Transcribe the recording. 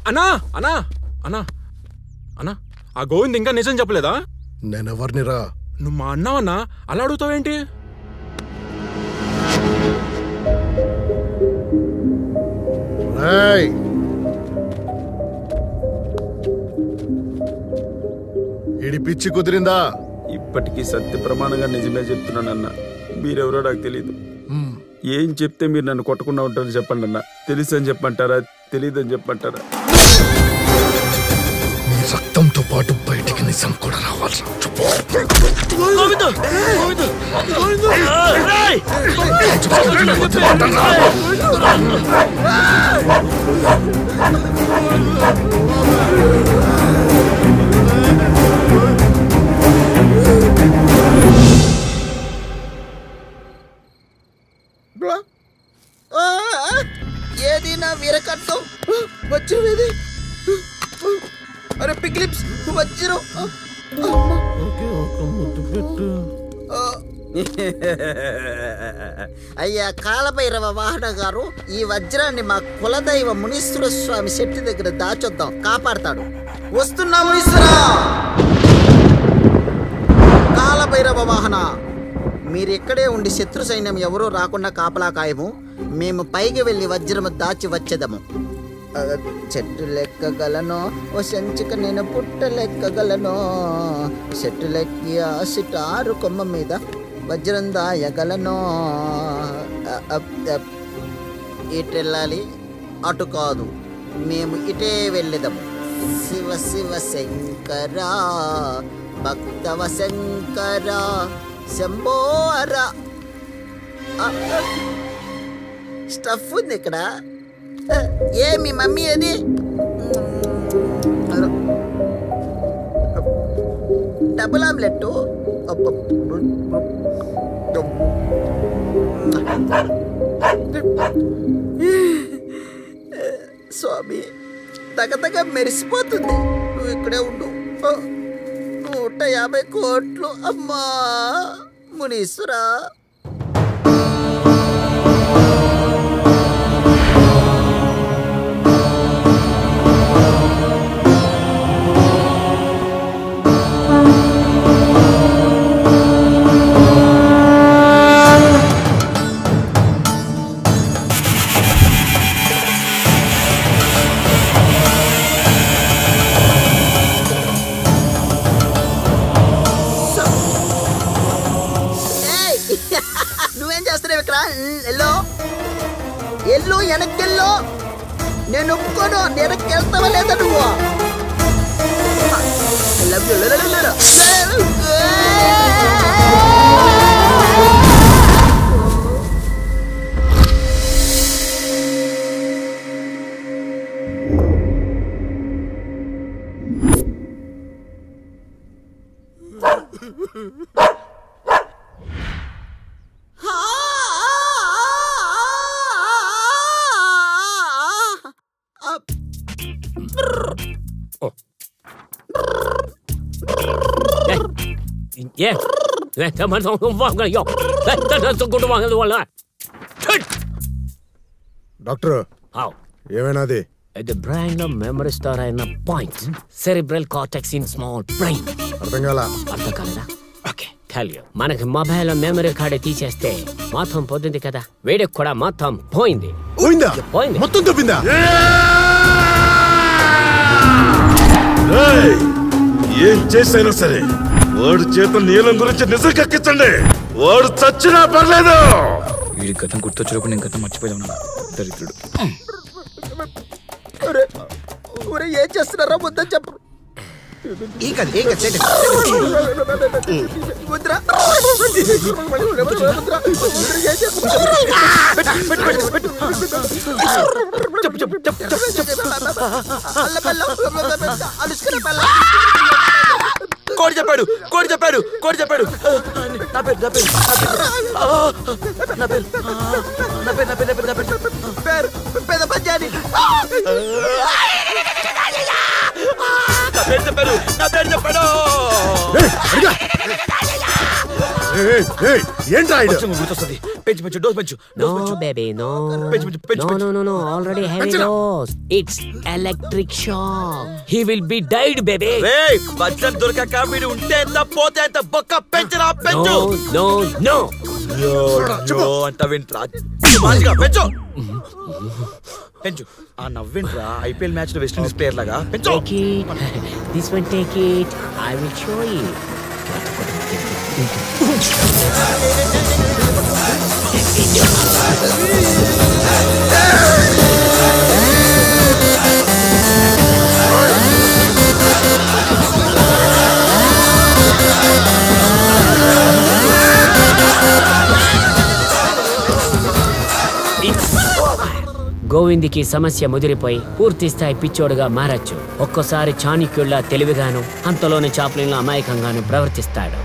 అన్నా అన్నా అన్నా అన్నా ఆ గోవింద్ ఇంకా నిజం చెప్పలేదా? నేనెవర్నిరా? నువ్వు మా అన్నావన్నా, అలా అడుగుతావేంటి? ఇడి పిచ్చి కుదిరిందా? ఇప్పటికీ సత్య ప్రమాణంగా నిజమే చెప్తున్నానన్న. మీరెవరో నాకు తెలీదు. ఏం చెప్తే మీరు నన్ను కొట్టకుండా ఉంటారని చెప్పండి అన్న. తెలుసు అని చెప్పంటారా, తెలీదని చెప్పంటారా? నీ రక్తంతో పాటు బయటికి నిజం కూడా రావాలి. ఏది నా వీరకట్టం? వజ్రం ఏది? అరే పిక్లిప్స్ వజ్రం. అయ్యా కాలభైరవ వాహన గారు, ఈ వజ్రాన్ని మా కులదైవ మునీశ్వర స్వామి శెట్టి దగ్గర దాచొద్దాం, కాపాడతాడు. వస్తున్నా మునీశ్వరా. కాలభైరవ వాహన, మీరెక్కడే ఉండి శత్రు సైన్యం ఎవరూ రాకుండా కాపలా కాయము. మేము పైకి వెళ్ళి వజ్రము దాచి వచ్చేదము. చెట్టు లెక్కగలను ఓ సంచిక, నేను పుట్ట లెక్కగలను. చెట్టు లెక్కి ఆ సిటారు కొమ్మ మీద వజ్రం దాయగలను. ఇటు వెళ్ళాలి, అటు కాదు, మేము ఇటే వెళ్ళేదము. శివ శివ శంకర భక్తవ శంకర శంభోర. స్టఫ్ ఉంది ఇక్కడ. ఏ మీ మమ్మీ అది? Double omelette. స్వామి తగతగ మెరిసిపోతుంది. నువ్వు ఇక్కడే ఉండు. 150 కోట్లు అమ్మా మునీశ్వరా. నువ్వేం చేస్తున్నావు ఇక్కడ? ఎల్లు వెనక్కెళ్ళు. నేను ఒప్పుకోను. వెనక్కి వెళ్తావా లేదా నువ్వు? Doctor ఏమైనాది? The brain of memory store అయిన point cerebral cortex in small brain. అర్థం కాలా? అర్థం కాలేదా? Okay tell you. మనకి మొబైల్ మెమరీ కార్డ్ తీసేస్తే మొత్తం పోతుంది కదా, వీడికి కూడా మొత్తం పోయింది. పోయిందా? పోయింది, మొత్తం తప్పిందా? ఏం చేసైనా సరే వాడు చేత నీలం గురించి నిజం కక్కించండి. వాడు చచ్చినా పర్లేదు. వీడి గతం గుర్తొచ్చినప్పుడు నేను గతం మర్చిపోయాను. దరిద్రుడు. ఏం చేస్తున్నారా? వద్దని చెప్పు. కోడి చెప్పాడు, కోడి చెప్పాడు, కోడి చెప్పాడు. నా పేరు, నా పేరు, నా పేరు, నా పేరు, నా పేరు, నా పేరు, పెద్ద పంచాయతీ. నా పేరు చెప్పాడు, నా పేరు చెప్పాడు. ఏంట్రా గుర్తొస్తుంది? పెంచు డోస్ పెంచు No, baby, no. No. Already heavy dose. It's electric shock. He will be died, baby. రేయ్ వజ్రం దొరకక వీడు ఉంటే ఎంత పోతే ఎంత బొక్క పెంచరా పెంచు No. అయ్యో అంత వింట్రా మంచిగా పెంచు పెంచు ఆ నవ్వింట్రా ఐపీఎల్ మ్యాచ్ లో వెస్ట్ ఇండీస్ ప్లేయర్ లాగా పెంచు Take it. This one, take it. I will show you. గోవింద్కి సమస్య ముదిరిపోయి పూర్తి స్థాయి పిచ్చోడుగా మారచ్చు. ఒక్కోసారి చాణక్యుల్లా తెలివిగాను, అంతలోని చాప్లిన్లా అమాయకంగాను ప్రవర్తిస్తాడు.